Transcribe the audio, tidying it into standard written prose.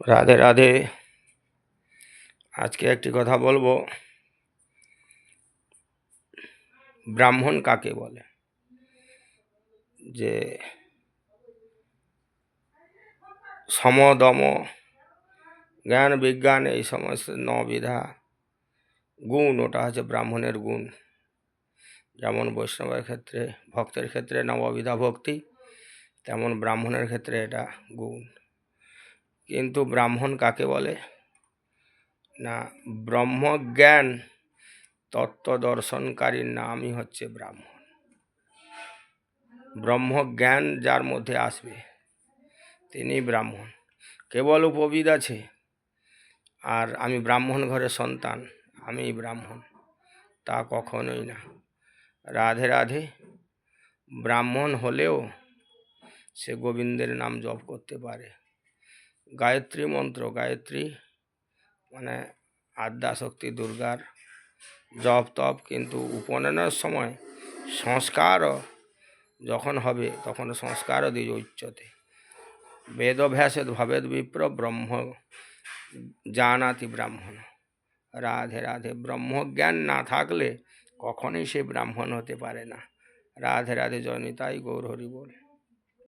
রাধে রাধে। আজকে একটি কথা বলবো, ব্রাহ্মণ কাকে বলে। যে সমদম জ্ঞান বিজ্ঞান এই সমস্ত নবিধা গুণ, ওটা হচ্ছে ব্রাহ্মণের গুণ। যেমন বৈষ্ণবের ক্ষেত্রে, ভক্তের ক্ষেত্রে নববিধা ভক্তি, তেমন ব্রাহ্মণের ক্ষেত্রে এটা গুণ। কিন্তু ব্রাহ্মণ কাকে বলে না, ব্রহ্মজ্ঞান তত্ত্ব দর্শনকারীর নামই হচ্ছে ব্রাহ্মণ। ব্রহ্মজ্ঞান যার মধ্যে আসবে তিনি ব্রাহ্মণ। কেবল উপবিদ আছে আর আমি ব্রাহ্মণ ঘরের সন্তান, আমি ব্রাহ্মণ, তা কখনোই না। রাধে রাধে। ব্রাহ্মণ হলেও সে গোবিন্দের নাম জপ করতে পারে। গায়ত্রী মন্ত্র, গায়ত্রী মানে আদ্যাশক্তি দুর্গার জপ তপ, কিন্তু উপনয়নের সময় সংস্কারও যখন হবে তখন সংস্কারও দ্বিজ উচ্চতে। বেদভ্যাসেদ ভবেদ বিপ্র ব্রহ্ম জানাতি ব্রাহ্মণ। রাধে রাধে। ব্রহ্মজ্ঞান না থাকলে কখনোই সে ব্রাহ্মণ হতে পারে না। রাধে রাধে। জয় নিতাই গৌর হরি বল।